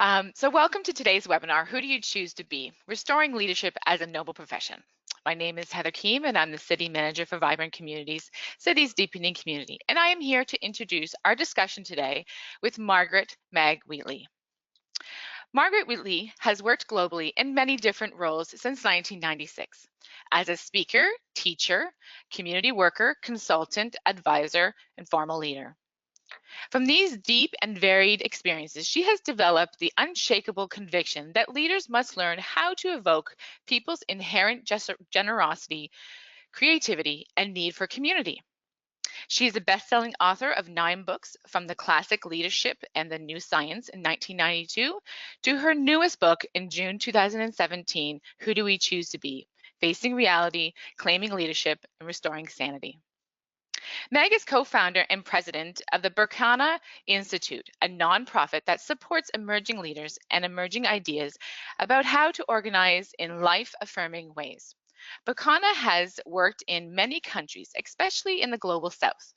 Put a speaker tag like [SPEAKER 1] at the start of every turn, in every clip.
[SPEAKER 1] So welcome to today's webinar, Who Do You Choose to Be? Restoring Leadership as a Noble Profession. My name is Heather Keem and I'm the City Manager for Vibrant Communities, Cities Deepening Community. And I am here to introduce our discussion today with Margaret Mag Wheatley. Margaret Wheatley has worked globally in many different roles since 1996 as a speaker, teacher, community worker, consultant, advisor, and formal leader. From these deep and varied experiences, she has developed the unshakable conviction that leaders must learn how to evoke people's inherent generosity, creativity, and need for community. She is a best-selling author of 9 books, from the classic Leadership and the New Science in 1992 to her newest book in June 2017, Who Do We Choose to Be? Facing Reality, Claiming Leadership, and Restoring Sanity. Meg is co-founder and president of the Berkana Institute, a nonprofit that supports emerging leaders and emerging ideas about how to organize in life-affirming ways. Berkana has worked in many countries, especially in the global south.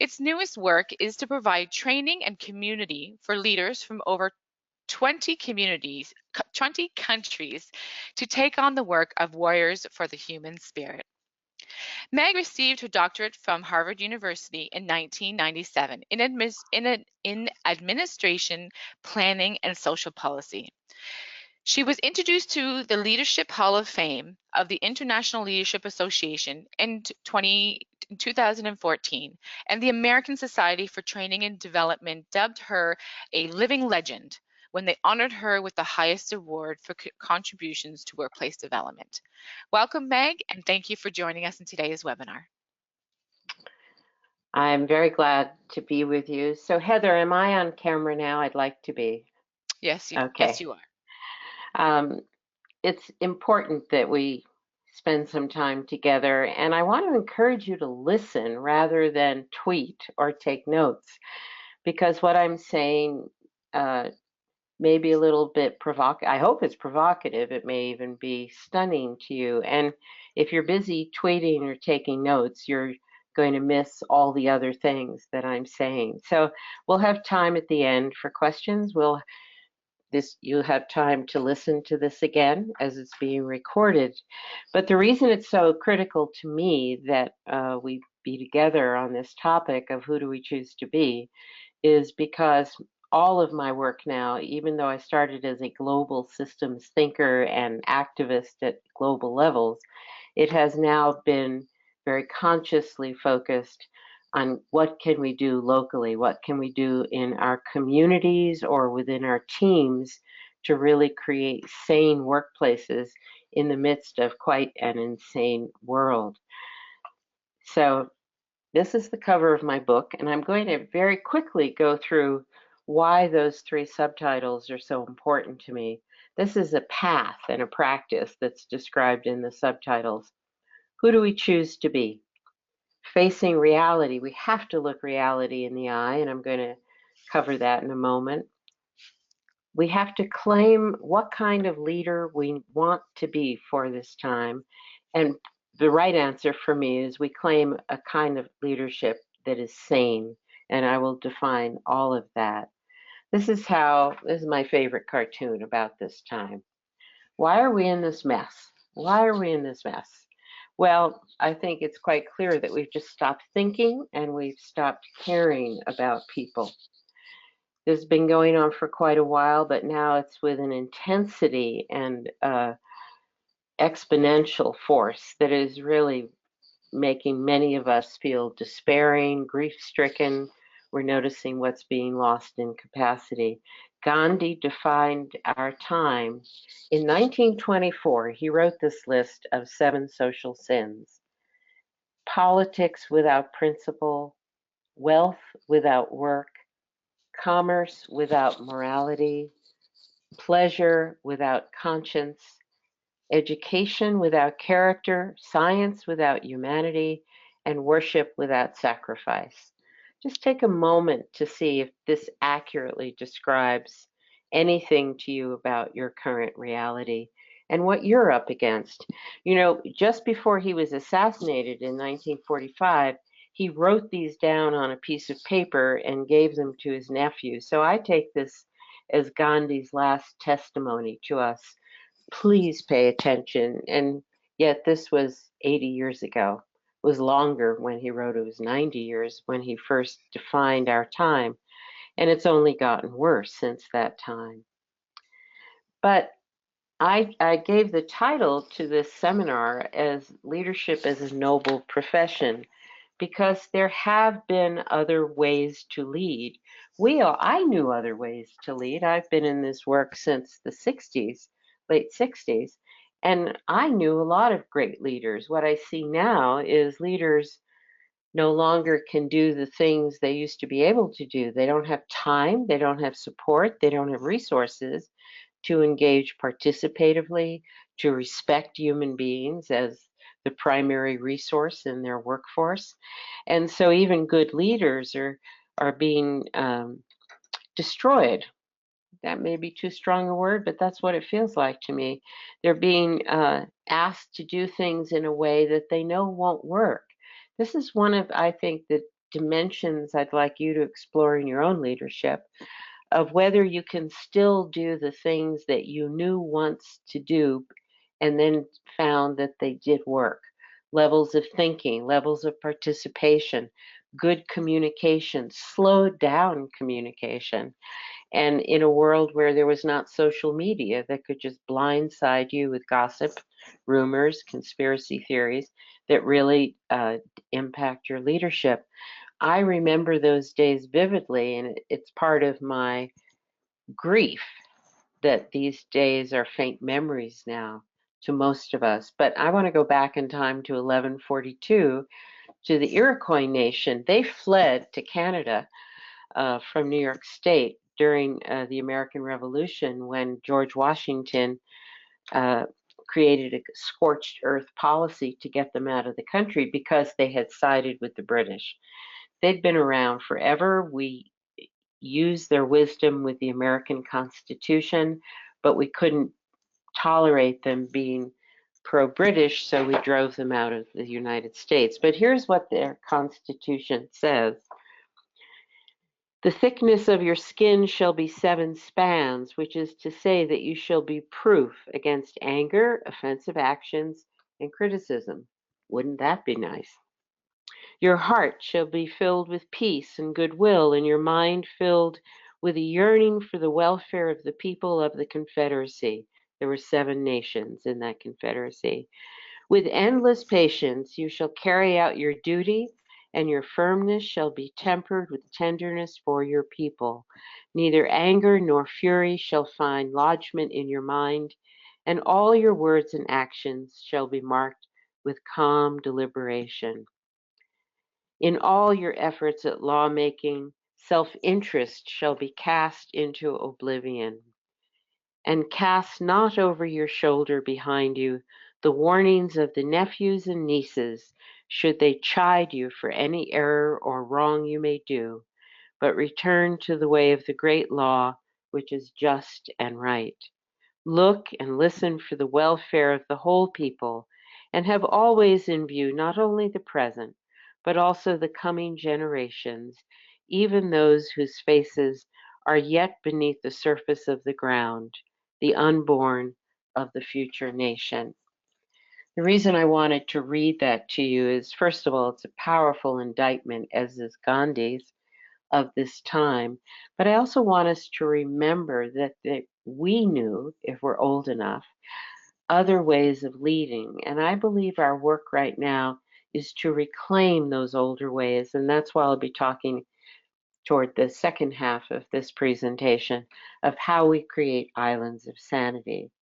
[SPEAKER 1] Its newest work is to provide training and community for leaders from over 20 countries to take on the work of warriors for the human spirit. Meg received her doctorate from Harvard University in 1997 in administration, planning, and social policy. She was introduced to the Leadership Hall of Fame of the International Leadership Association in 2014, and the American Society for Training and Development dubbed her a living legend when they honored her with the highest award for contributions to workplace development. Welcome, Meg, and thank you for joining us in today's webinar.
[SPEAKER 2] I'm very glad to be with you. So Heather, am I on camera now? I'd like to be.
[SPEAKER 1] Yes,
[SPEAKER 2] Okay.
[SPEAKER 1] Yes, you are.
[SPEAKER 2] It's important that we spend some time together, and I want to encourage you to listen rather than tweet or take notes, because what I'm saying may be a little bit provocative. I hope it's provocative. It may even be stunning to you. And if you're busy tweeting or taking notes, you're going to miss all the other things that I'm saying. So we'll have time at the end for questions. You'll have time to listen to this again as it's being recorded. But the reason it's so critical to me that we be together on this topic of who do we choose to be is because all of my work now, even though I started as a global systems thinker and activist at global levels, it has now been very consciously focused on what can we do locally, what can we do in our communities or within our teams to really create sane workplaces in the midst of quite an insane world. So this is the cover of my book, and I'm going to very quickly go through why those 3 subtitles are so important to me. This is a path and a practice that's described in the subtitles. Who do we choose to be? Facing reality. We have to look reality in the eye, and I'm going to cover that in a moment. We have to claim what kind of leader we want to be for this time. And the right answer for me is we claim a kind of leadership that is sane, and I will define all of that. This is my favorite cartoon about this time. Why are we in this mess? Why are we in this mess? Well, I think it's quite clear that we've just stopped thinking and we've stopped caring about people. This has been going on for quite a while, but now it's with an intensity and exponential force that is really making many of us feel despairing, grief-stricken. We're noticing what's being lost in capacity. Gandhi defined our time. In 1924, he wrote this list of 7 social sins. Politics without principle, wealth without work, commerce without morality, pleasure without conscience, education without character, science without humanity, and worship without sacrifice. Just take a moment to see if this accurately describes anything to you about your current reality and what you're up against. You know, just before he was assassinated in 1945, he wrote these down on a piece of paper and gave them to his nephew. So I take this as Gandhi's last testimony to us. Please pay attention. And yet this was 80 years ago. It was longer when he wrote. It was 90 years when he first defined our time. And it's only gotten worse since that time. But I gave the title to this seminar as Leadership as a Noble Profession because there have been other ways to lead. I knew other ways to lead. I've been in this work since the 60s, late 60s, and I knew a lot of great leaders. What I see now is leaders no longer can do the things they used to be able to do. They don't have time, they don't have support, they don't have resources to engage participatively, to respect human beings as the primary resource in their workforce. And so even good leaders are being destroyed. That may be too strong a word, but that's what it feels like to me. They're being asked to do things in a way that they know won't work. This is one of, I think, the dimensions I'd like you to explore in your own leadership of whether you can still do the things that you knew once to do and then found that they did work. Levels of thinking, levels of participation, good communication, slowed down communication. And in a world where there was not social media that could just blindside you with gossip, rumors, conspiracy theories that really impact your leadership. I remember those days vividly, and it's part of my grief that these days are faint memories now to most of us. But I want to go back in time to 1142 to the Iroquois Nation. They fled to Canada from New York State during the American Revolution when George Washington uh, created a scorched earth policy to get them out of the country because they had sided with the British. They'd been around forever. We used their wisdom with the American Constitution, but we couldn't tolerate them being pro-British, so we drove them out of the United States. But here's what their Constitution says. The thickness of your skin shall be 7 spans, which is to say that you shall be proof against anger, offensive actions, and criticism. Wouldn't that be nice? Your heart shall be filled with peace and goodwill, and your mind filled with a yearning for the welfare of the people of the Confederacy. There were 7 nations in that Confederacy. With endless patience you shall carry out your duty, and your firmness shall be tempered with tenderness for your people. Neither anger nor fury shall find lodgment in your mind, and all your words and actions shall be marked with calm deliberation. In all your efforts at lawmaking, self-interest shall be cast into oblivion. And cast not over your shoulder behind you the warnings of the nephews and nieces, should they chide you for any error or wrong you may do, but return to the way of the great law, which is just and right. Look and listen for the welfare of the whole people, and have always in view not only the present, but also the coming generations, even those whose faces are yet beneath the surface of the ground, the unborn of the future nation. The reason I wanted to read that to you is, first of all, it's a powerful indictment, as is Gandhi's, of this time. But I also want us to remember that we knew, if we're old enough, other ways of leading. And I believe our work right now is to reclaim those older ways. And that's why I'll be talking toward the second half of this presentation of how we create islands of sanity.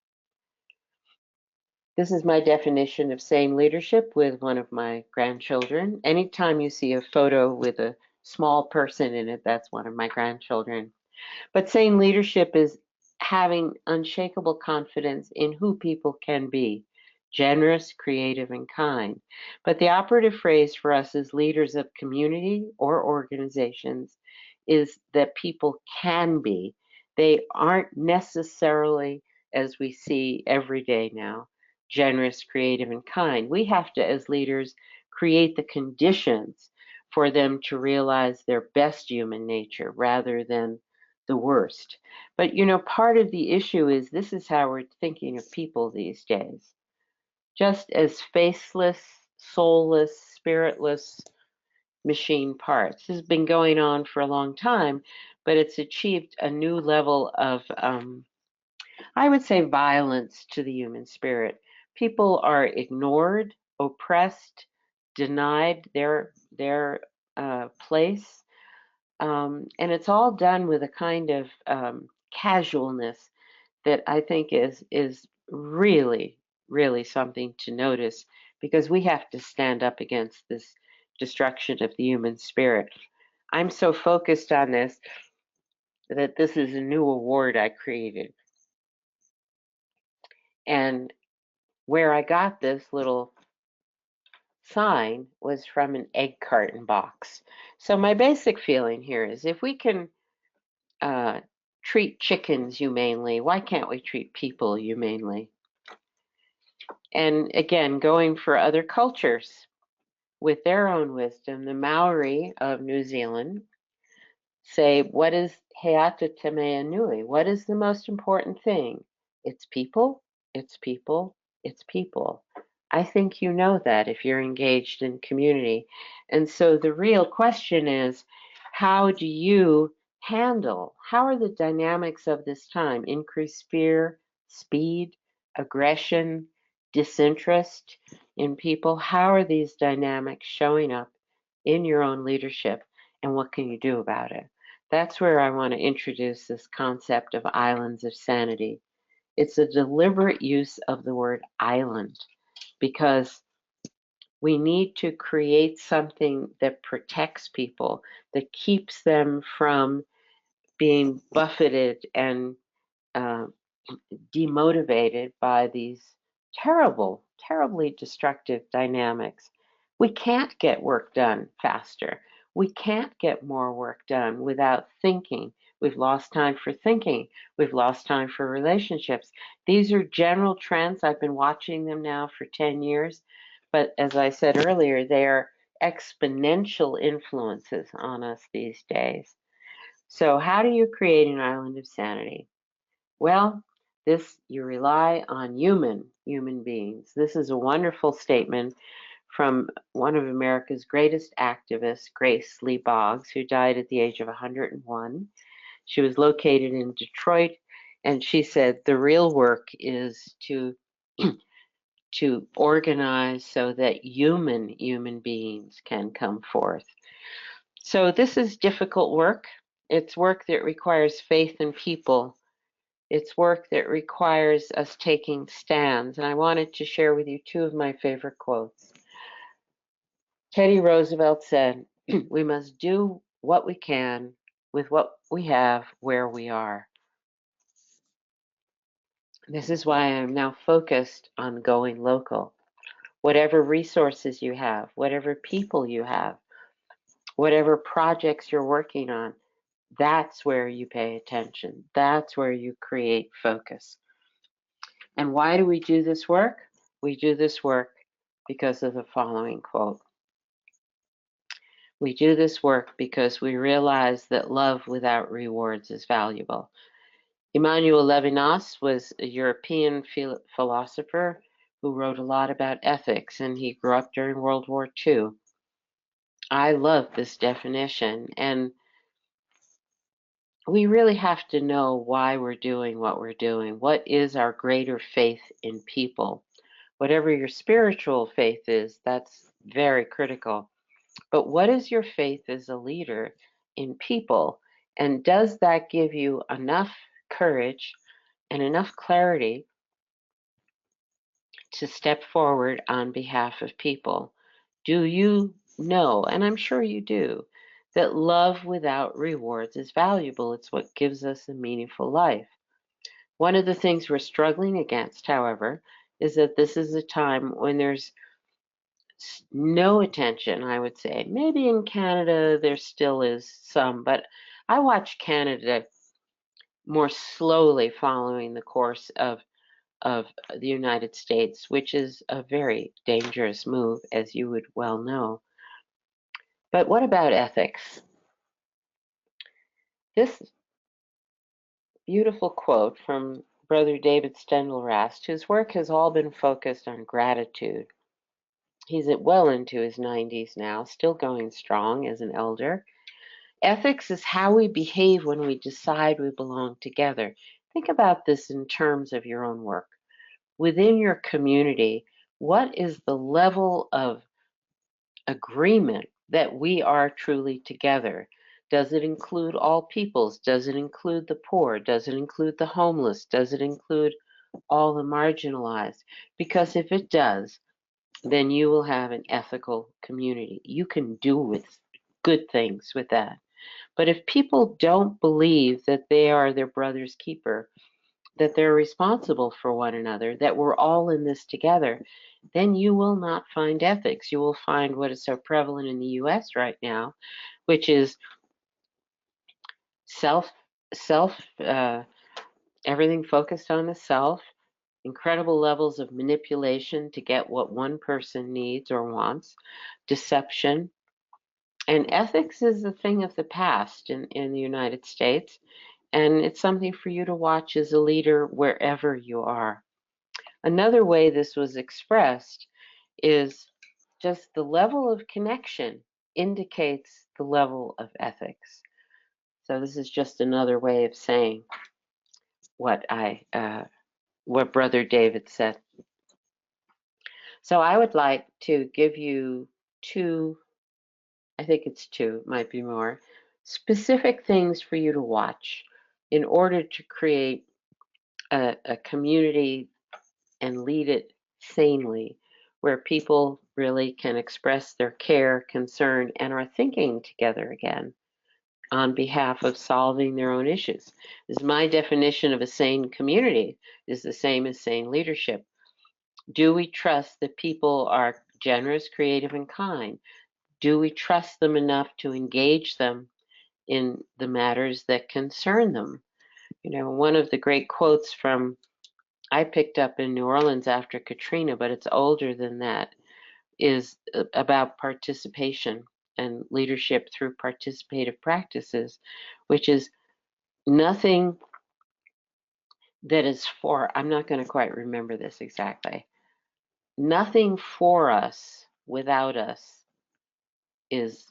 [SPEAKER 2] This is my definition of sane leadership with one of my grandchildren. Anytime you see a photo with a small person in it, that's one of my grandchildren. But sane leadership is having unshakable confidence in who people can be, generous, creative, and kind. But the operative phrase for us as leaders of community or organizations is that people can be. They aren't necessarily, as we see every day now, generous, creative, and kind. We have to, as leaders, create the conditions for them to realize their best human nature rather than the worst. But part of the issue is this is how we're thinking of people these days. Just as faceless, soulless, spiritless machine parts. This has been going on for a long time, but it's achieved a new level of, I would say, violence to the human spirit. People are ignored, oppressed, denied their place, and it's all done with a kind of casualness that I think is really, really something to notice because we have to stand up against this destruction of the human spirit. I'm so focused on this that this is a new award I created. And where I got this little sign was from an egg carton box. So my basic feeling here is if we can uh, treat chickens humanely, why can't we treat people humanely? And again, going for other cultures with their own wisdom, the Maori of New Zealand say, what is Heata Te Mea Nui? What is the most important thing? It's people, it's people, it's people. I think you know that if you're engaged in community. And so the real question is, how do you how are the dynamics of this time? Increased fear, speed, aggression, disinterest in people? How are these dynamics showing up in your own leadership? And what can you do about it? That's where I want to introduce this concept of islands of sanity. It's a deliberate use of the word island because we need to create something that protects people, that keeps them from being buffeted and uh, demotivated by these terrible, terribly destructive dynamics. We can't get work done faster. We can't get more work done without thinking. We've lost time for thinking. We've lost time for relationships. These are general trends. I've been watching them now for 10 years. But as I said earlier, they are exponential influences on us these days. So, how do you create an island of sanity? Well, this you rely on human beings. This is a wonderful statement from one of America's greatest activists, Grace Lee Boggs, who died at the age of 101. She was located in Detroit, and she said the real work is to to organize so that human beings can come forth. So this is difficult work. It's work that requires faith in people. It's work that requires us taking stands. And I wanted to share with you two of my favorite quotes. Teddy Roosevelt said, we must do what we can with what we have where we are. This is why I'm now focused on going local. Whatever resources you have, whatever people you have, whatever projects you're working on, that's where you pay attention. That's where you create focus. And why do we do this work? We do this work because of the following quote. We do this work because we realize that love without rewards is valuable. Emmanuel Levinas was a European philosopher who wrote a lot about ethics, and he grew up during World War II. I love this definition, and we really have to know why we're doing what we're doing. What is our greater faith in people? Whatever your spiritual faith is, that's very critical. But what is your faith as a leader in people? And does that give you enough courage and enough clarity to step forward on behalf of people? Do you know, and I'm sure you do, that love without rewards is valuable? It's what gives us a meaningful life. One of the things we're struggling against, however, is that this is a time when there's no attention, I would say. Maybe in Canada there still is some, but I watch Canada more slowly following the course of the United States, which is a very dangerous move, as you would well know. But what about ethics? This beautiful quote from Brother David Steindl-Rast, whose work has all been focused on gratitude. He's well into his 90s now, still going strong as an elder. Ethics is how we behave when we decide we belong together. Think about this in terms of your own work. Within your community, what is the level of agreement that we are truly together? Does it include all peoples? Does it include the poor? Does it include the homeless? Does it include all the marginalized? Because if it does, then you will have an ethical community. You can do with good things with that. But if people don't believe that they are their brother's keeper, that they're responsible for one another, that we're all in this together, then you will not find ethics. You will find what is so prevalent in the US right now, which is self, self, everything focused on the self, incredible levels of manipulation to get what one person needs or wants, deception. And ethics is a thing of the past in the United States. And it's something for you to watch as a leader wherever you are. Another way this was expressed is just the level of connection indicates the level of ethics. So this is just another way of saying what Brother David said. So I would like to give you two, I think it's two, it might be more, specific things for you to watch in order to create a community and lead it sanely, where people really can express their care, concern, and are thinking together again on behalf of solving their own issues. This is my definition of a sane community, is the same as sane leadership. Do we trust that people are generous, creative, and kind? Do we trust them enough to engage them in the matters that concern them? You know, one of the great quotes from I picked up in New Orleans after Katrina, but it's older than that, is about participation and leadership through participative practices, which is nothing that is for, I'm not going to quite remember this exactly, nothing for us without us is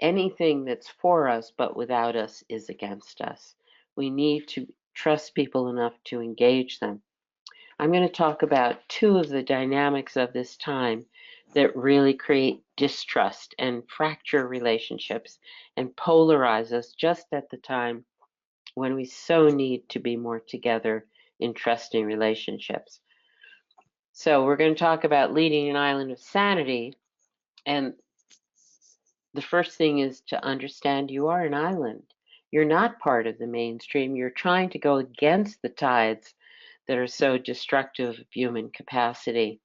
[SPEAKER 2] anything that's for us but without us is against us. We need to trust people enough to engage them. I'm going to talk about two of the dynamics of this time that really create distrust and fracture relationships and polarize us just at the time when we so need to be more together in trusting relationships. So we're going to talk about leading an island of sanity. And the first thing is to understand you are an island. You're not part of the mainstream. You're trying to go against the tides that are so destructive of human capacity.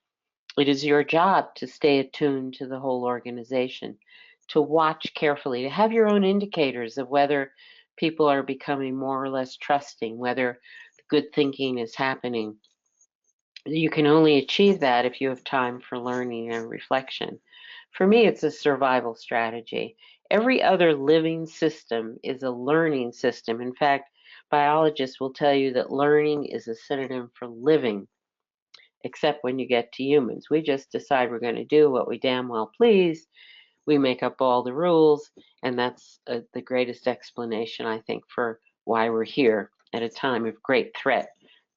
[SPEAKER 2] It is your job to stay attuned to the whole organization, to watch carefully, to have your own indicators of whether people are becoming more or less trusting, whether good thinking is happening. You can only achieve that if you have time for learning and reflection. For me, it's a survival strategy. Every other living system is a learning system. In fact, biologists will tell you that learning is a synonym for living, except when you get to humans. We just decide we're going to do what we damn well please. We make up all the rules, and that's the greatest explanation, I think, for why we're here at a time of great threat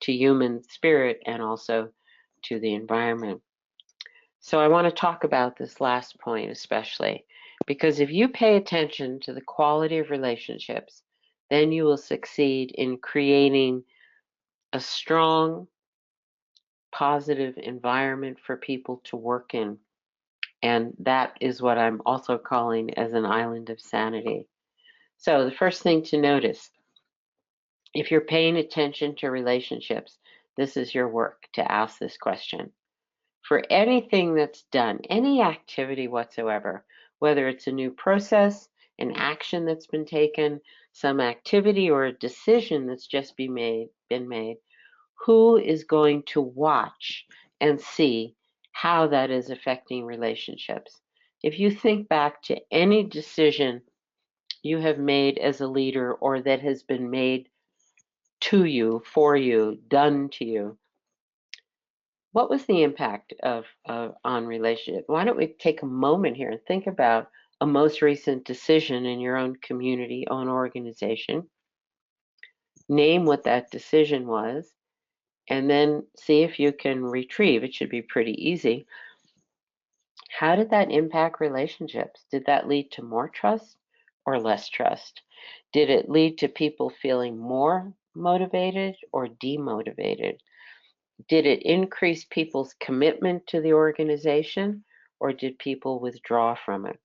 [SPEAKER 2] to human spirit and also to the environment. So I want to talk about this last point especially, because if you pay attention to the quality of relationships, then you will succeed in creating a strong, positive environment for people to work in. And that is what I'm also calling as an island of sanity. So the first thing to notice, if you're paying attention to relationships, this is your work to ask this question. For anything that's done, any activity whatsoever, whether it's a new process, an action that's been taken, some activity or a decision that's just been made, who is going to watch and see how that is affecting relationships? If you think back to any decision you have made as a leader or that has been made to you, for you, done to you. What was the impact of on relationship? Why don't we take a moment here and think about a most recent decision in your own community, own organization, name what that decision was, and then see if you can retrieve. It should be pretty easy. How did that impact relationships? Did that lead to more trust or less trust? Did it lead to people feeling more motivated or demotivated? Did it increase people's commitment to the organization or did people withdraw from it?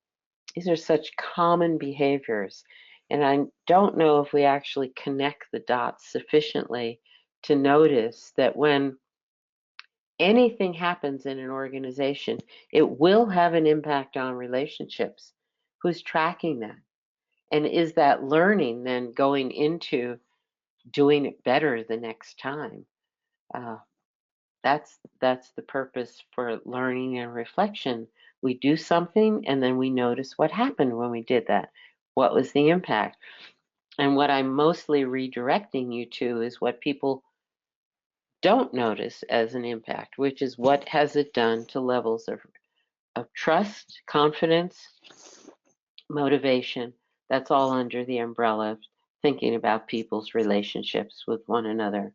[SPEAKER 2] These are such common behaviors, and I don't know if we actually connect the dots sufficiently to notice that when anything happens in an organization, it will have an impact on relationships. Who's tracking that? And is that learning then going into doing it better the next time? Uh, that's the purpose for learning and reflection. We do something and then we notice what happened when we did that. What was the impact? And what I'm mostly redirecting you to is what people don't notice as an impact, which is what has it done to levels of trust, confidence, motivation. That's all under the umbrella of thinking about people's relationships with one another.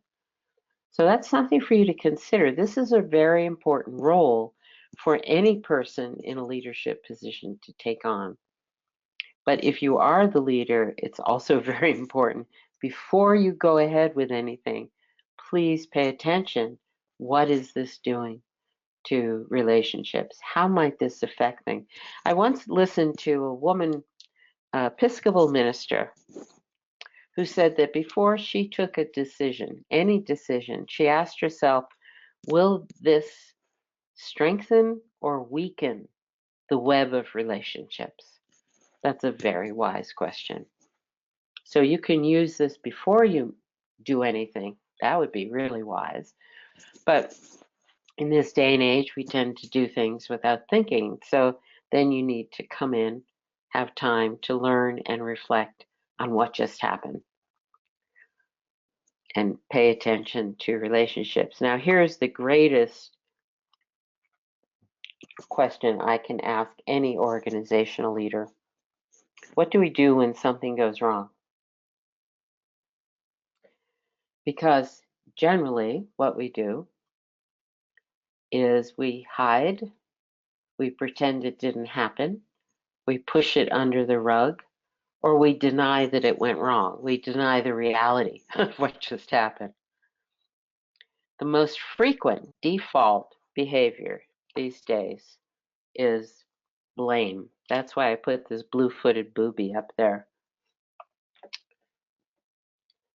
[SPEAKER 2] So that's something for you to consider. This is a very important role for any person in a leadership position to take on. But if you are the leader, it's also very important. Before you go ahead with anything, please pay attention. What is this doing to relationships? How might this affect things? I once listened to a woman, Episcopal minister, who said that before she took a decision, any decision, she asked herself, will this strengthen or weaken the web of relationships? That's a very wise question. So you can use this before you do anything. That would be really wise. But in this day and age, we tend to do things without thinking. So then you need to come in, have time to learn and reflect on what just happened and pay attention to relationships. Now, here's the greatest question I can ask any organizational leader. What do we do when something goes wrong? Because generally, what we do is we hide, we pretend it didn't happen, we push it under the rug, or we deny that it went wrong. We deny the reality of what just happened. The most frequent default behavior these days is blame. That's why I put this blue-footed booby up there.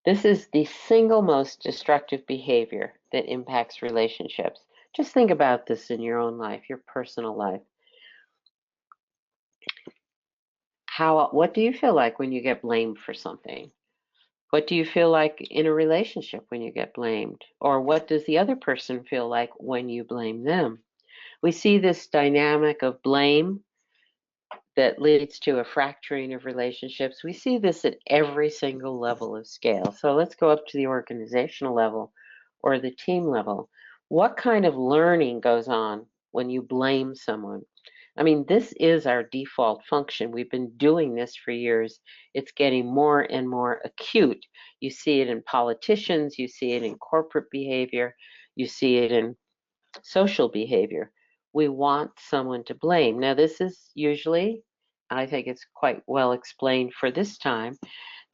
[SPEAKER 2] This is the single most destructive behavior that impacts relationships. Just think about this in your own life, your personal life. What do you feel like when you get blamed for something? What do you feel like in a relationship when you get blamed? Or what does the other person feel like when you blame them? We see this dynamic of blame that leads to a fracturing of relationships. We see this at every single level of scale. So let's go up to the organizational level or the team level. What kind of learning goes on when you blame someone? I mean, this is our default function. We've been doing this for years. It's getting more and more acute. You see it in politicians, you see it in corporate behavior, you see it in social behavior. We want someone to blame. Now, this is usually, I think it's quite well explained for this time,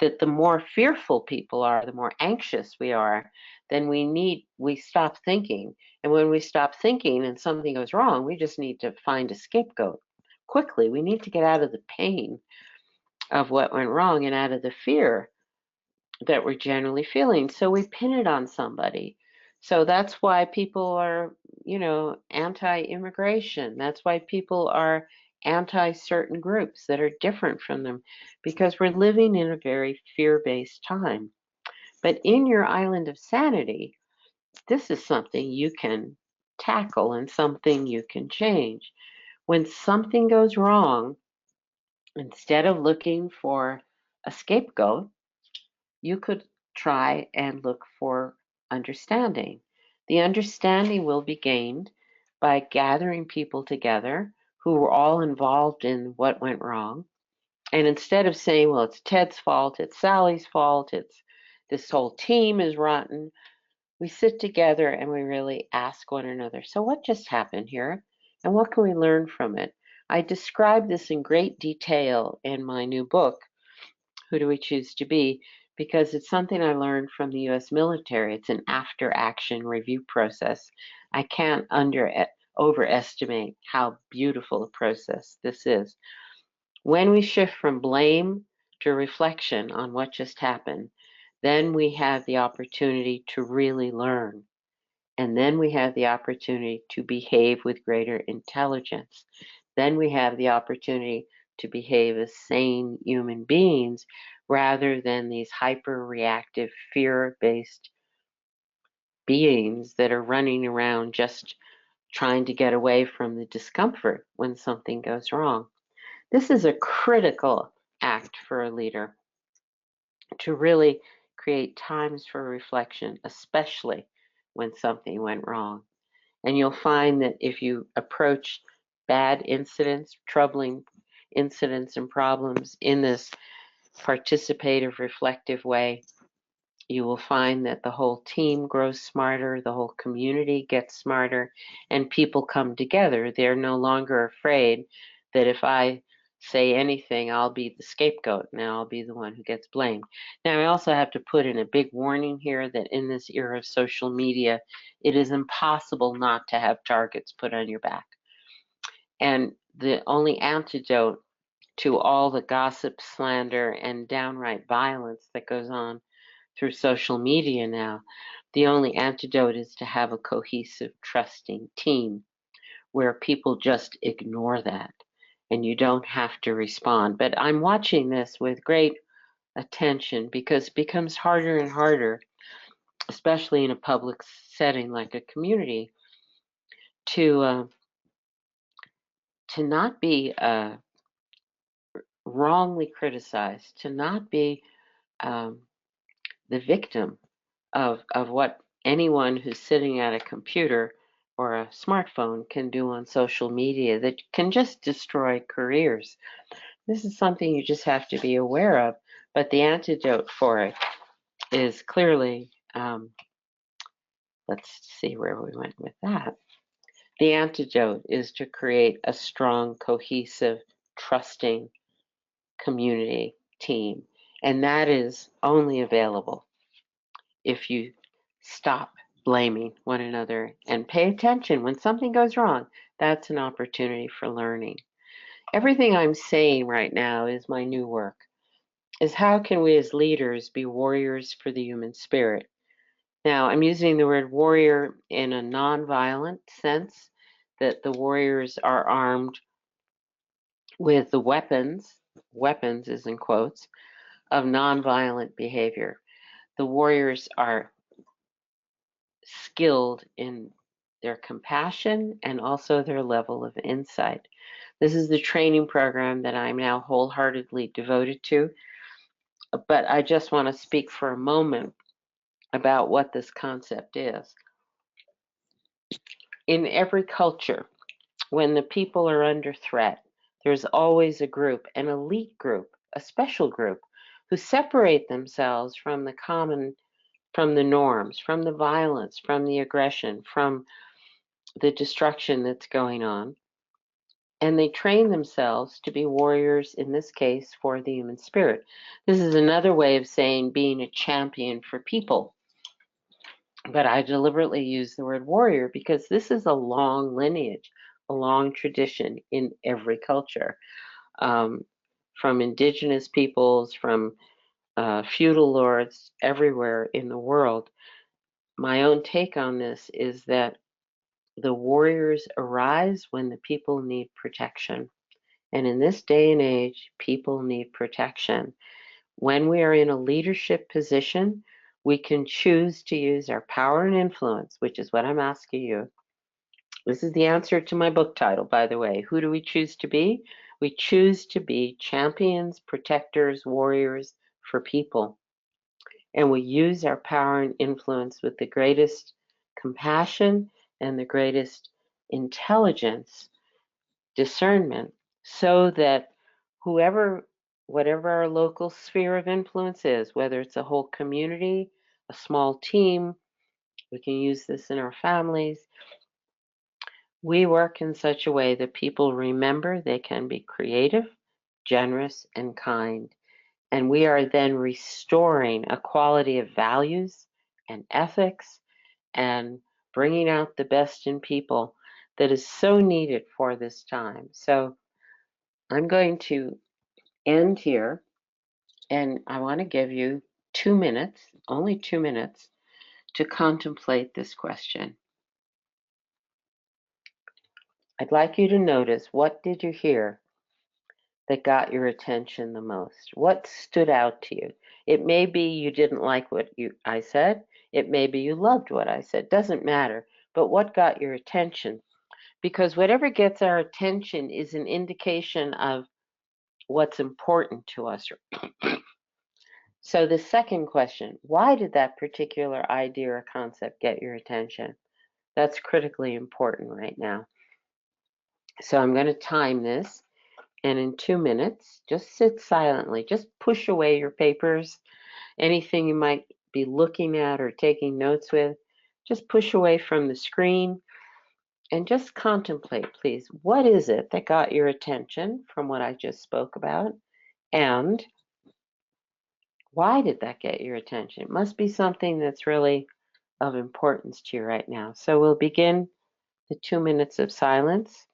[SPEAKER 2] that the more fearful people are, the more anxious we are, then we stop thinking. And when we stop thinking and something goes wrong, we just need to find a scapegoat quickly. We need to get out of the pain of what went wrong and out of the fear that we're generally feeling. So we pin it on somebody. So that's why people are, anti-immigration. That's why people are anti certain groups that are different from them, because we're living in a very fear-based time. But in your island of sanity, this is something you can tackle and something you can change. When something goes wrong, instead of looking for a scapegoat, you could try and look for understanding. The understanding will be gained by gathering people together who were all involved in what went wrong. And instead of saying, well, it's Ted's fault, it's Sally's fault, it's this whole team is rotten, we sit together and we really ask one another, so what just happened here? And what can we learn from it? I describe this in great detail in my new book, Who Do We Choose to Be? Because it's something I learned from the US military. It's an after action review process. I can't overestimate how beautiful a process this is. When we shift from blame to reflection on what just happened, then we have the opportunity to really learn. And then we have the opportunity to behave with greater intelligence. Then we have the opportunity to behave as sane human beings rather than these hyper reactive, fear based beings that are running around just trying to get away from the discomfort when something goes wrong. This is a critical act for a leader to really create times for reflection, especially when something went wrong. And you'll find that if you approach bad incidents, troubling incidents and problems in this participative, reflective way, you will find that the whole team grows smarter, the whole community gets smarter, and people come together. They're no longer afraid that if I say anything, I'll be the scapegoat. Now I'll be the one who gets blamed. Now, I also have to put in a big warning here that in this era of social media, it is impossible not to have targets put on your back. And the only antidote to all the gossip, slander, and downright violence that goes on through social media now, the only antidote is to have a cohesive, trusting team where people just ignore that and you don't have to respond. But I'm watching this with great attention because it becomes harder and harder, especially in a public setting like a community, to not be wrongly criticized, to not be um, the victim of what anyone who's sitting at a computer or a smartphone can do on social media that can just destroy careers. This is something you just have to be aware of, but the antidote for it is clearly, let's see where we went with that. The antidote is to create a strong, cohesive, trusting community team, and that is only available if you stop blaming one another and pay attention when something goes wrong. That's an opportunity for learning. Everything I'm saying right now is my new work, is how can we as leaders be warriors for the human spirit? Now, I'm using the word warrior in a nonviolent sense, that the warriors are armed with the weapons is in quotes, of nonviolent behavior. The warriors are skilled in their compassion and also their level of insight. This is the training program that I'm now wholeheartedly devoted to. But I just want to speak for a moment about what this concept is. In every culture, when the people are under threat, there's always a group, an elite group, a special group, who separate themselves from the common, from the norms, from the violence, from the aggression, from the destruction that's going on, and they train themselves to be warriors, in this case, for the human spirit. This is another way of saying being a champion for people. But I deliberately use the word warrior because this is a long lineage, a long tradition in every culture, from indigenous peoples, from feudal lords, everywhere in the world. My own take on this is that the warriors arise when the people need protection. And in this day and age, people need protection. When we are in a leadership position, we can choose to use our power and influence, which is what I'm asking you. This is the answer to my book title, by the way. Who do we choose to be? We choose to be champions, protectors, warriors for people. and we use our power and influence with the greatest compassion and the greatest intelligence, discernment, so that whatever our local sphere of influence is, whether it's a whole community, a small team, we can use this in our families. We work in such a way that people remember they can be creative, generous, and kind. And we are then restoring a quality of values and ethics and bringing out the best in people that is so needed for this time. So I'm going to end here, and I want to give you 2 minutes, only 2 minutes, to contemplate this question. I'd like you to notice, what did you hear that got your attention the most? What stood out to you? It may be you didn't like what I said. It may be you loved what I said. Doesn't matter. But what got your attention? Because whatever gets our attention is an indication of what's important to us. So the second question, why did that particular idea or concept get your attention? That's critically important right now. So I'm going to time this, and in 2 minutes, just sit silently. Just push away your papers, anything you might be looking at or taking notes with. Just push away from the screen and just contemplate, please. What is it that got your attention from what I just spoke about? And why did that get your attention? It must be something that's really of importance to you right now. So we'll begin the 2 minutes of silence.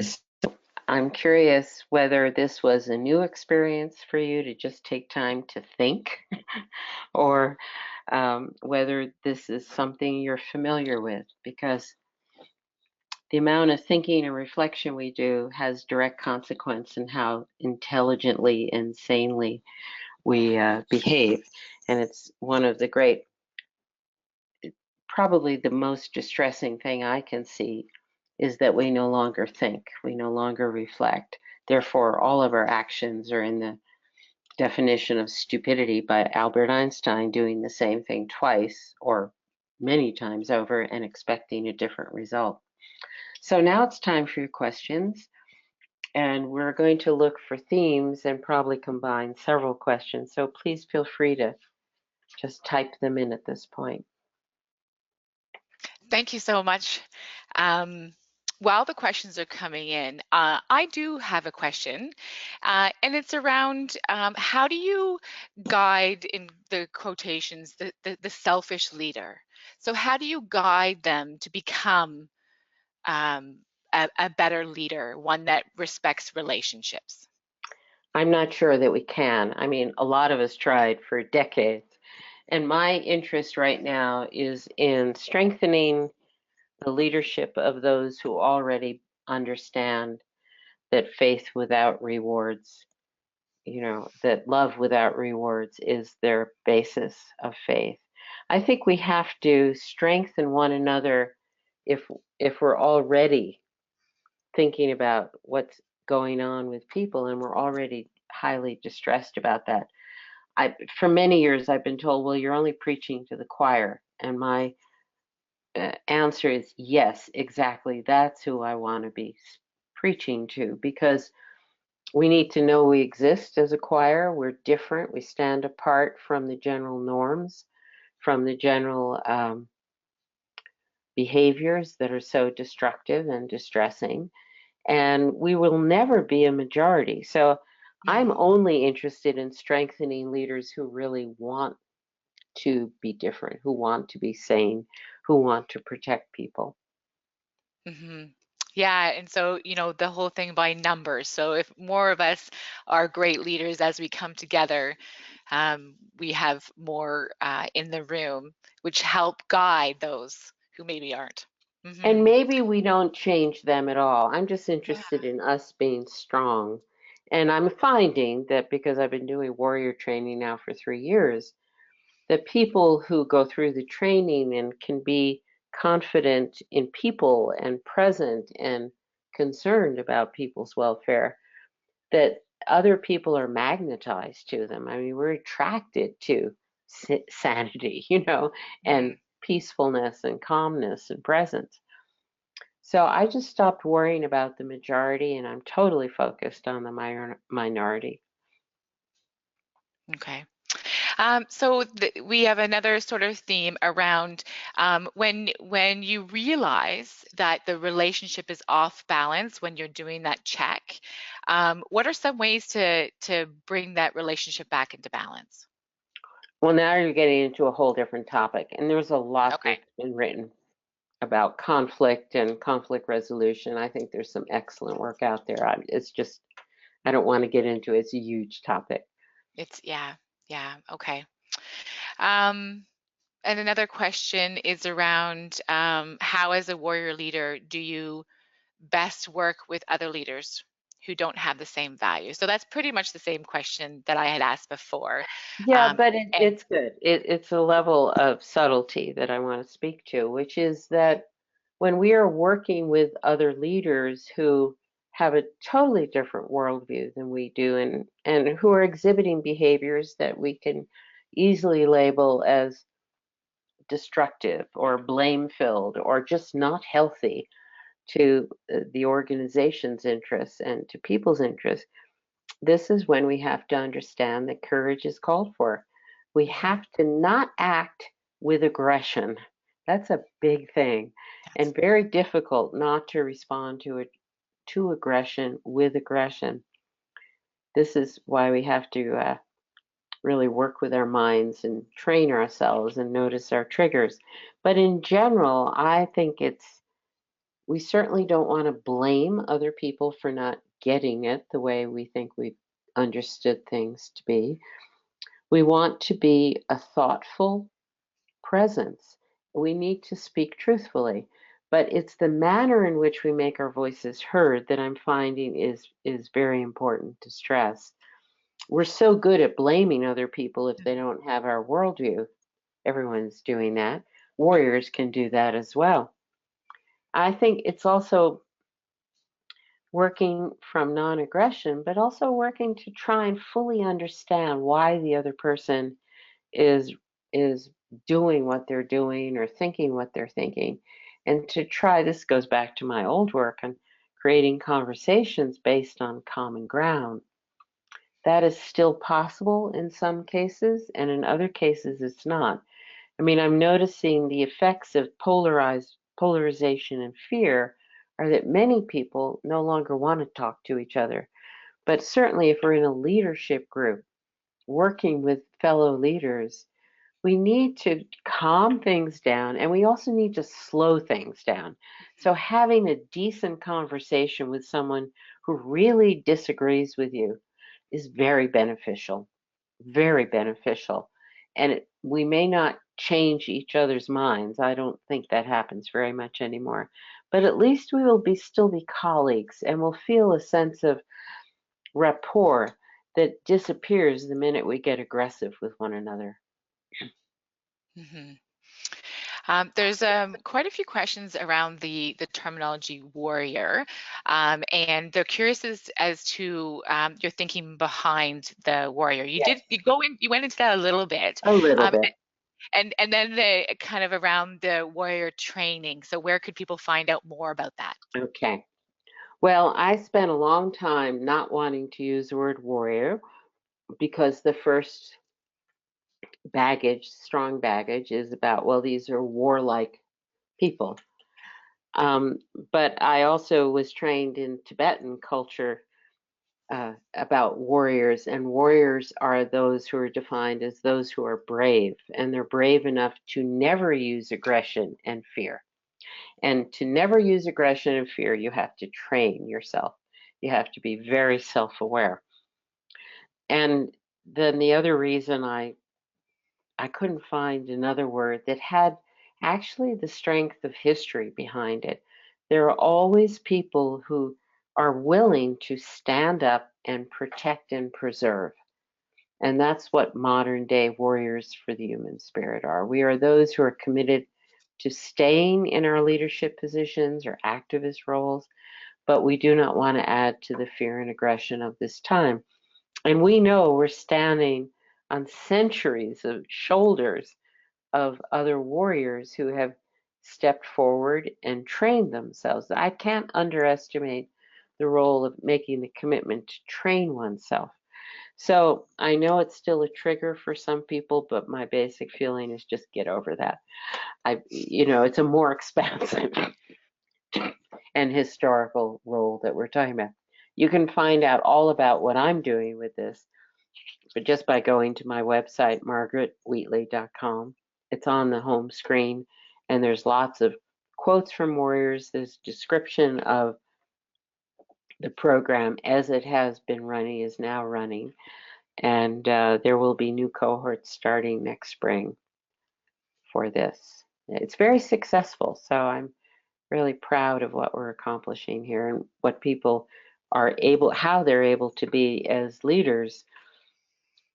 [SPEAKER 2] So I'm curious whether this was a new experience for you to just take time to think, or whether this is something you're familiar with, because the amount of thinking and reflection we do has direct consequence in how intelligently and sanely we behave. And it's one of the great, probably the most distressing thing I can see, is that we no longer think, we no longer reflect. Therefore, all of our actions are in the definition of stupidity by Albert Einstein, doing the same thing twice or many times over and expecting a different result. So now it's time for your questions. And we're going to look for themes and probably combine several questions. So please feel free to just type them in at this point.
[SPEAKER 1] Thank you so much. While the questions are coming in, I do have a question, and it's around how do you guide, in the quotations, the selfish leader? So how do you guide them to become a better leader, one that respects relationships?
[SPEAKER 2] I'm not sure that we can. I mean, a lot of us tried for decades. And my interest right now is in strengthening the leadership of those who already understand that faith without rewards, that love without rewards is their basis of faith. I think we have to strengthen one another if if we're already thinking about what's going on with people and we're already highly distressed about that. For many years I've been told, well, you're only preaching to the choir, and my answer is yes, exactly. That's who I want to be preaching to, because we need to know we exist as a choir. We're different. We stand apart from the general norms, from the general behaviors that are so destructive and distressing. And we will never be a majority. So I'm
[SPEAKER 1] Mm-hmm.
[SPEAKER 2] only interested in strengthening leaders who really want to be different, who want to be sane, who want to protect people.
[SPEAKER 1] Mm-hmm. Yeah, and so, the whole thing by numbers. So if more of us are great leaders as we come together, we have more in the room, which help guide those who maybe aren't. Mm-hmm.
[SPEAKER 2] And maybe we don't change them at all. I'm just
[SPEAKER 1] Yeah.
[SPEAKER 2] interested in us being strong. And I'm finding that, because I've been doing warrior training now for 3 years, that people who go through the training and can be confident in people and present and concerned about people's welfare, that other people are magnetized to them. I mean, we're attracted to sanity, and
[SPEAKER 1] Mm-hmm.
[SPEAKER 2] peacefulness and calmness and presence. So I just stopped worrying about the majority, and I'm totally focused on the minority.
[SPEAKER 1] Okay. So we have another sort of theme around when you realize that the relationship is off balance when you're doing that check. What are some ways to bring that relationship back into balance?
[SPEAKER 2] Well, now you're getting into a whole different topic, and there's a lot
[SPEAKER 1] Okay.
[SPEAKER 2] that's been written about conflict and conflict resolution. I think there's some excellent work out there. It's just, I don't want to get into it. It's a huge topic.
[SPEAKER 1] Yeah, okay. Um, and another question is around how, as a warrior leader, do you best work with other leaders who don't have the same values? So that's pretty much the same question that I had asked before.
[SPEAKER 2] Yeah,
[SPEAKER 1] Um,
[SPEAKER 2] but
[SPEAKER 1] and
[SPEAKER 2] it's good. It's a level of subtlety that I want to speak to, which is that when we are working with other leaders who have a totally different worldview than we do, and who are exhibiting behaviors that we can easily label as destructive or blame filled or just not healthy to the organization's interests and to people's interests, this is when we have to understand that courage is called for. We
[SPEAKER 1] mhm,
[SPEAKER 2] have to not act with aggression. That's a big thing,
[SPEAKER 1] that's
[SPEAKER 2] and very difficult not to respond to it, to aggression with aggression. This is why we have to really work with our minds and train ourselves and notice our triggers. But in general, I think we certainly don't want to blame other people for not getting it the way we think we've understood things to be. We want to be a thoughtful presence. We need to speak truthfully, but it's the manner in which we make our voices heard that I'm finding is very important to stress. We're so good at blaming other people if they don't have our worldview. Everyone's doing that. Warriors can do that as well. I think it's also working from non-aggression, but also working to try and fully understand why the other person is is doing what they're doing or thinking what they're thinking. And to try, this goes back to my old work on creating conversations based on common ground. That is still possible in some cases, and in other cases it's not. I mean, I'm noticing the effects of polarization and fear are that many people no longer want to talk to each other. But certainly, if we're in a leadership group working with fellow leaders, we need to calm things down and we also need to slow things down. So, having a decent conversation with someone who really disagrees with you is very beneficial, very beneficial. And we may not change each other's minds. I don't think that happens very much anymore. But at least we will still be colleagues and we'll feel a sense of rapport that disappears the minute we get aggressive with one another.
[SPEAKER 1] Mhm. There's quite a few questions around the terminology warrior, and they're curious as to your thinking behind the warrior.
[SPEAKER 2] Yes,
[SPEAKER 1] You went into that a little bit,
[SPEAKER 2] a little
[SPEAKER 1] um,
[SPEAKER 2] bit.
[SPEAKER 1] and then the kind of around the warrior training. So where could people find out more about that?
[SPEAKER 2] Okay. Well, I spent a long time not wanting to use the word warrior because the first baggage, strong baggage, is about, well, these are warlike people. Um, but I also was trained in Tibetan culture about warriors, and warriors are those who are defined as those who are brave, and they're brave enough to never use aggression and fear. And to never use aggression and fear, you have to train yourself. You have to be very self aware. And then the other reason I couldn't find another word that had actually the strength of history behind it. There are always people who are willing to stand up and protect and preserve. And that's what modern day warriors for the human spirit are. We are those who are committed to staying in our leadership positions or activist roles, but we do not want to add to the fear and aggression of this time. And we know we're standing on centuries of shoulders of other warriors who have stepped forward and trained themselves. I can't underestimate the role of making the commitment to train oneself. So I know it's still a trigger for some people, but my basic feeling is just get over that. It's a more expansive and historical role that we're talking about. You can find out all about what I'm doing with this, but just by going to my website, margaretwheatley.com. It's on the home screen, and there's lots of quotes from warriors. There's description of the program as it has been running, is now running, and there will be new cohorts starting next spring for this. It's very successful, so I'm really proud of what we're accomplishing here and what people are able, how they're able to be as leaders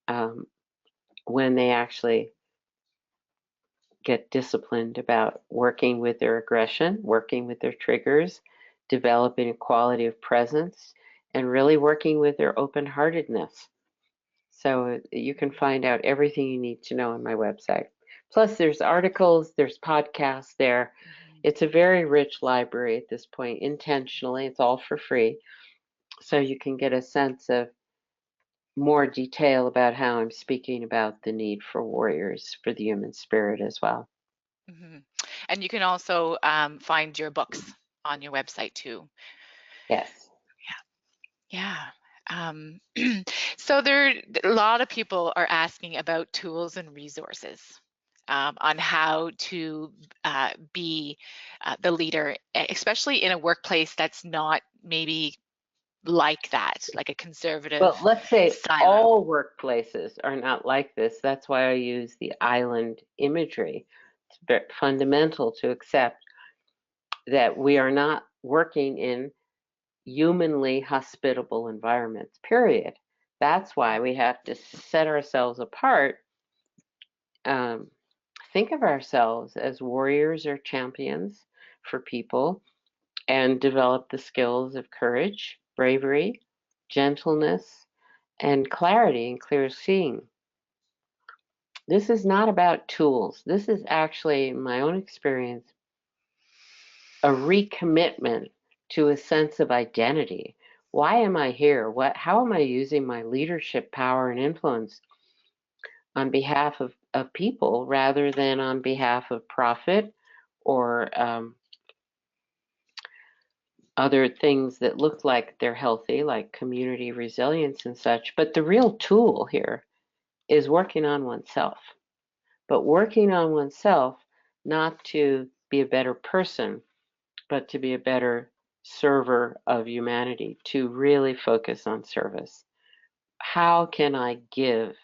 [SPEAKER 2] um, when they actually get disciplined about working with their aggression, working with their triggers, developing a quality of presence, and really working with their open heartedness. So you can find out everything you need to know on my website. Plus, there's articles, there's podcasts there. It's a very rich library at this point, intentionally. It's all for free. So you can get a sense of more detail about how I'm speaking about the need for warriors for the human spirit as well.
[SPEAKER 1] Hmm. And you can also find your books on your website too.
[SPEAKER 2] Yes.
[SPEAKER 1] Yeah. Um, so a lot of people are asking about tools and resources on how to be the leader, especially in a workplace that's not maybe like that, like a conservative
[SPEAKER 2] Well, let's say
[SPEAKER 1] silo.
[SPEAKER 2] all workplaces are not like this. That's why I use the island imagery. It's fundamental to accept that we are not working in humanly hospitable environments, period. That's why we have to set ourselves apart. Um, think of ourselves as warriors or champions for people and develop the skills of courage, bravery, gentleness, and clarity and clear seeing. This is not about tools. This is actually, in my own experience, a recommitment to a sense of identity. Why am I here? How am I using my leadership power and influence on behalf of people rather than on behalf of profit or other things that look like they're healthy, like community resilience and such. But the real tool here is working on oneself. But working on oneself not to be a better person, but to be a better server of humanity, to really focus on service. How can I give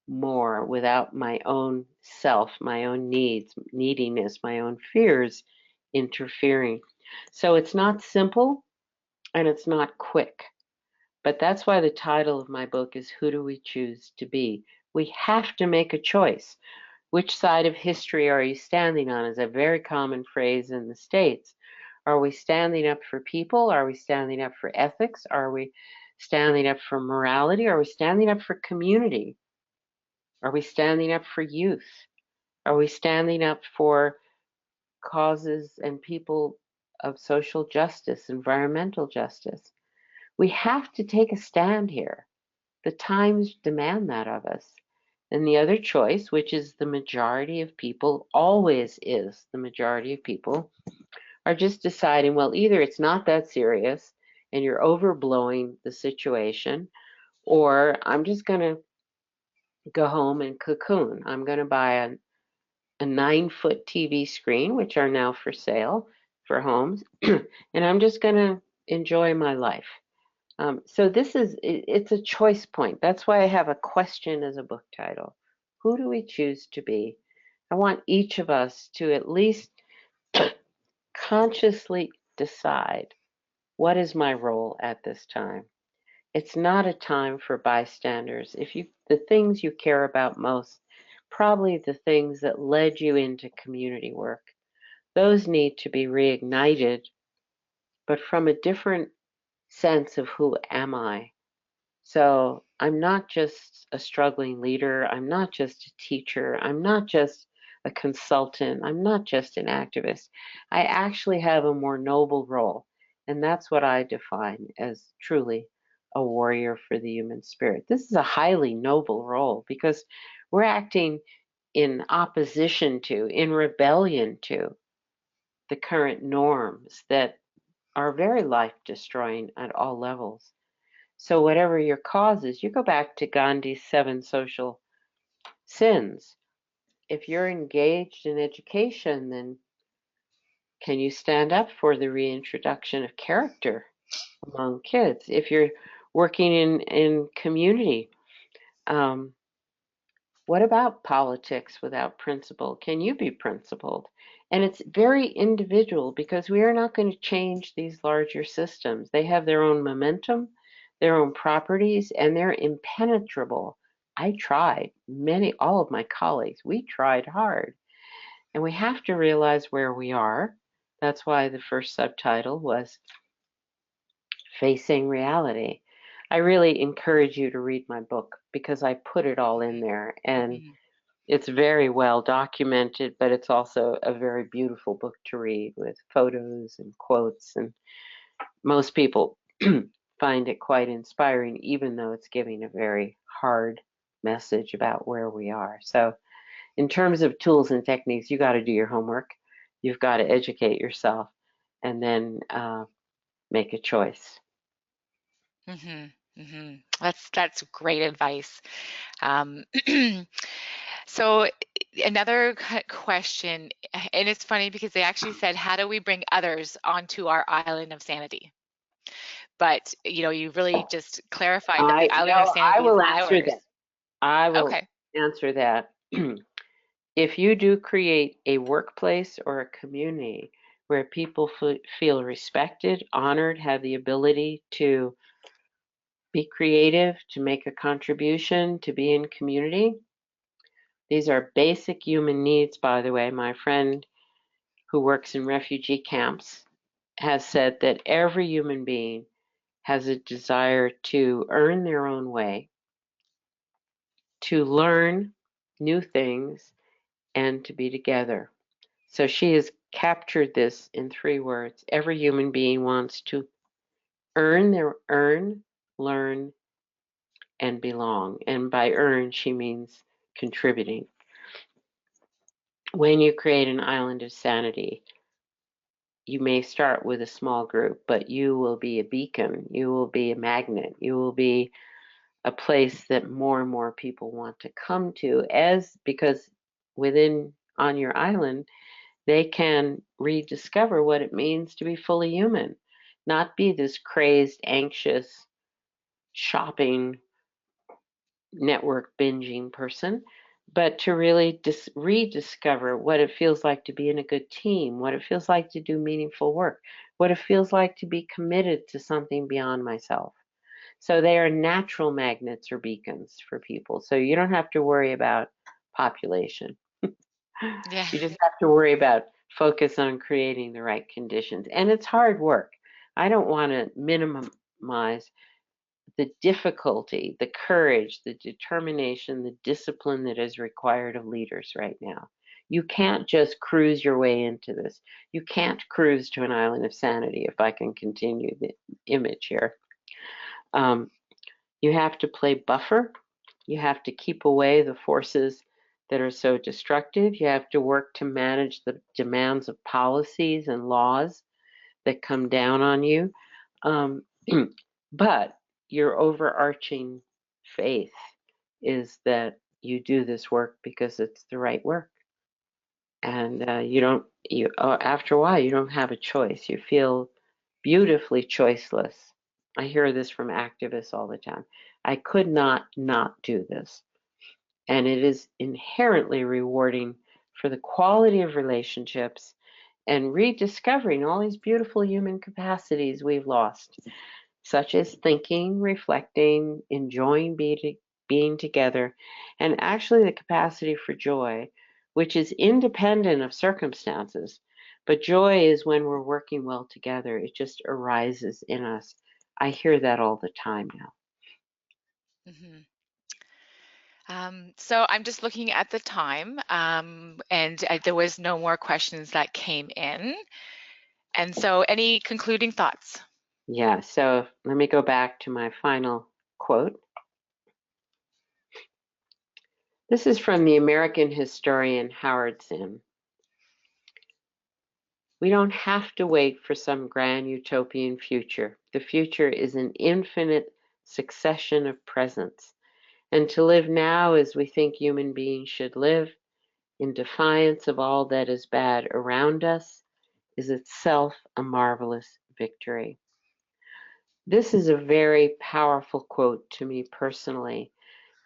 [SPEAKER 2] more without my own self, my own needs, neediness, my own fears interfering? So it's not simple and it's not quick. But that's why the title of my book is Who Do We Choose to Be? We have to make a choice. Which side of history are you standing on is a very common phrase in the States. Are we standing up for people? Are we standing up for ethics? Are we standing up for morality? Are we standing up for community? Are we standing up for youth? Are we standing up for causes and people of social justice, environmental justice? We have to take a stand here. The times demand that of us. And the other choice, which is the majority of people, always is the majority of people, are just deciding, well, either it's not that serious and you're overblowing the situation, or I'm just going to go home and cocoon. I'm going to buy a 9-foot TV screen, which are now for sale for homes, and I'm just going to enjoy my life. So it's a choice point. That's why I have a question as a book title. Who do we choose to be? I want each of us to at least consciously decide, what is my role at this time? It's not a time for bystanders. The things you care about most, probably the things that led you into community work, those need to be reignited, but from a different sense of who am I? So I'm not just a struggling leader. I'm not just a teacher. I'm not just a consultant. I'm not just an activist. I actually have a more noble role. And that's what I define as truly a warrior for the human spirit. This is a highly noble role because we're acting in opposition to, in rebellion to the current norms that are very life destroying at all levels. So whatever your cause is, you go back to Gandhi's 7 social sins. If you're engaged in education, then can you stand up for the reintroduction of character among kids? If you're working in community, um, what about politics without principle? Can you be principled? And it's very individual because we are not going to change these larger systems. They have their own momentum, their own properties, and they're impenetrable. I tried, all of my colleagues, we tried hard. And we have to realize where we are. That's why the first subtitle was Facing Reality. I really encourage you to read my book because I put it all in there. And it's very well documented, but it's also a very beautiful book to read with photos and quotes. And most people find it quite inspiring, even though it's giving a very hard message about where we are. So, in terms of tools and techniques, you got to do your homework. You've got to educate yourself and then make a choice.
[SPEAKER 1] That's great advice. Um, so another question, and it's funny because they actually said, how do we bring others onto our island of sanity? But you really just clarified that the island of sanity is ours.
[SPEAKER 2] I will
[SPEAKER 1] Okay.
[SPEAKER 2] answer that. If you do create a workplace or a community where people feel respected, honored, have the ability to be creative, to make a contribution, to be in community, these are basic human needs, by the way. My friend who works in refugee camps has said that every human being has a desire to earn their own way, to learn new things, and to be together. So she has captured this in 3 words. Every human being wants to earn, learn, and belong. And by earn, she means contributing. When you create an island of sanity, you may start with a small group, but you will be a beacon, you will be a magnet, you will be a place that more and more people want to come to, as because within on your island they can rediscover what it means to be fully human, not be this crazed, anxious, shopping, network binging person, but to really rediscover what it feels like to be in a good team, what it feels like to do meaningful work, what it feels like to be committed to something beyond myself. So they are natural magnets or beacons for people. So you don't have to worry about population.
[SPEAKER 1] Yeah.
[SPEAKER 2] You just have to worry about focus on creating the right conditions. And it's hard work. I don't want to minimize the difficulty, the courage, the determination, the discipline that is required of leaders right now. You can't just cruise your way into this. You can't cruise to an island of sanity, if I can continue the image here. Um, you have to play buffer. You have to keep away the forces that are so destructive. You have to work to manage the demands of policies and laws that come down on you. Um, but your overarching faith is that you do this work because it's the right work. And you don't, after a while, you don't have a choice. You feel beautifully choiceless. I hear this from activists all the time. I could not do this. And it is inherently rewarding for the quality of relationships and rediscovering all these beautiful human capacities we've lost, such as thinking, reflecting, enjoying being together, and actually the capacity for joy, which is independent of circumstances. But joy is when we're working well together, it just arises in us. I hear that all the time now.
[SPEAKER 1] Hmm. So I'm just looking at the time, and there was no more questions that came in. And so, any concluding thoughts?
[SPEAKER 2] Yeah, so let me go back to my final quote. This is from the American historian Howard Zinn. We don't have to wait for some grand utopian future. The future is an infinite succession of presents. And to live now as we think human beings should live, in defiance of all that is bad around us, is itself a marvelous victory. This is a very powerful quote to me personally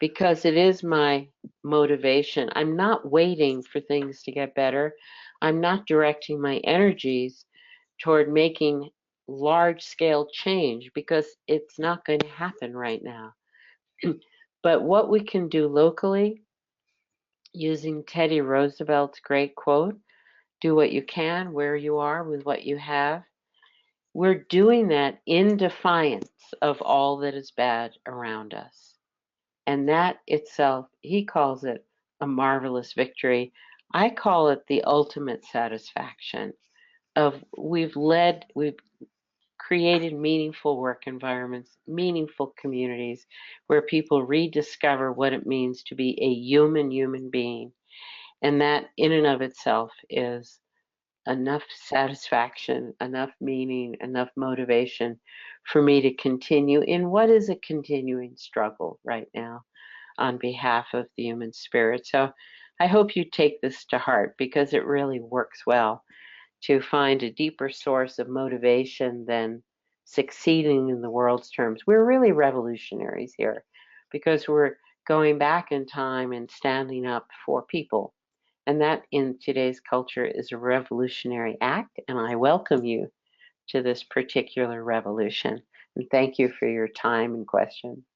[SPEAKER 2] because it is my motivation. I'm not waiting for things to get better. I'm not directing my energies toward making large scale change because it's not going to happen right now. But what we can do locally, using Teddy Roosevelt's great quote, do what you can where you are with what you have. We're doing that in defiance of all that is bad around us. And that itself, he calls it a marvelous victory. I call it the ultimate satisfaction of we've created meaningful work environments, meaningful communities where people rediscover what it means to be a human being. And that in and of itself is enough satisfaction, enough meaning, enough motivation for me to continue in what is a continuing struggle right now on behalf of the human spirit. So I hope you take this to heart because it really works well to find a deeper source of motivation than succeeding in the world's terms. We're really revolutionaries here because we're going back in time and standing up for people. And that in today's culture is a revolutionary act, and I welcome you to this particular revolution. And thank you for your time and question.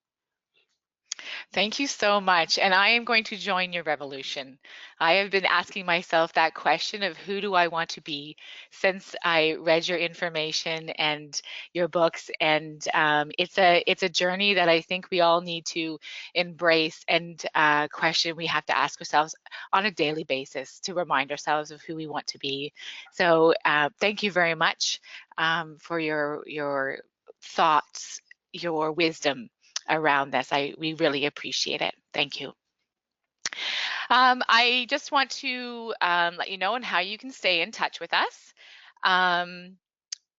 [SPEAKER 1] Thank you so much. And I am going to join your revolution. I have been asking myself that question of who do I want to be since I read your information and your books. And it's a journey that I think we all need to embrace and question we have to ask ourselves on a daily basis to remind ourselves of who we want to be. So thank you very much for your thoughts, your wisdom around this. We really appreciate it. Thank you. I just want to let you know on how you can stay in touch with us. Um,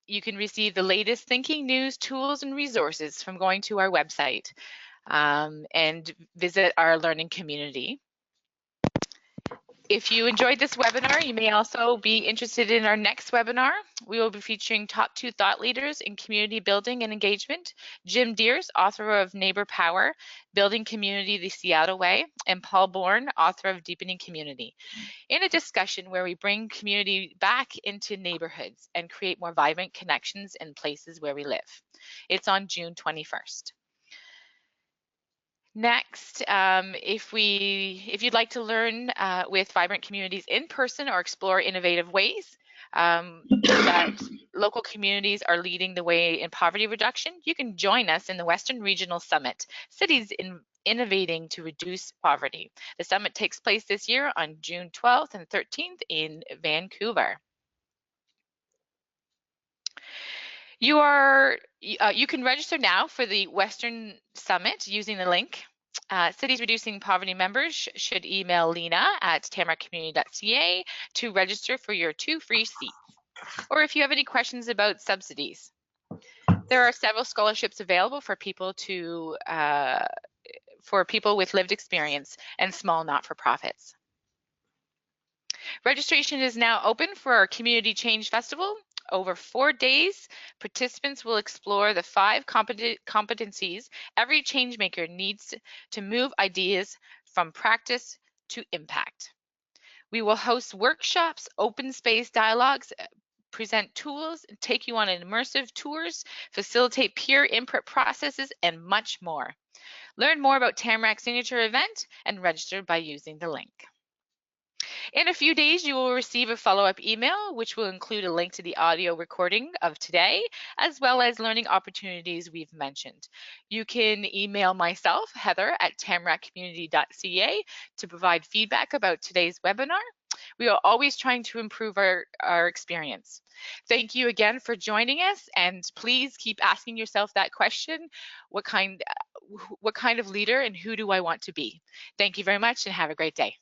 [SPEAKER 1] you can receive the latest thinking news, tools, and resources from going to our website and visit our learning community. If you enjoyed this webinar, you may also be interested in our next webinar. We will be featuring top 2 thought leaders in community building and engagement, Jim Deers, author of Neighbor Power, Building Community the Seattle Way, and Paul Bourne, author of Deepening Community, in a discussion where we bring community back into neighborhoods and create more vibrant connections in places where we live. It's on June 21st. Next, if you'd like to learn with vibrant communities in person or explore innovative ways that local communities are leading the way in poverty reduction, you can join us in the Western Regional Summit, Cities Innovating to Reduce Poverty. The summit takes place this year on June 12th and 13th in Vancouver. You can register now for the Western Summit using the link. Cities Reducing Poverty members should email Lena at tamarackcommunity.ca to register for your 2 free seats. Or if you have any questions about subsidies, there are several scholarships available for people with lived experience and small not-for-profits. Registration is now open for our Community Change Festival. Over 4 days, participants will explore the 5 competencies every changemaker needs to move ideas from practice to impact. We will host workshops, open space dialogues, present tools, take you on immersive tours, facilitate peer input processes, and much more. Learn more about Tamarack's signature event and register by using the link. In a few days, you will receive a follow-up email, which will include a link to the audio recording of today, as well as learning opportunities we've mentioned. You can email myself, Heather, at tamarackcommunity.ca to provide feedback about today's webinar. We are always trying to improve our experience. Thank you again for joining us, and please keep asking yourself that question, what kind of leader and who do I want to be? Thank you very much and have a great day.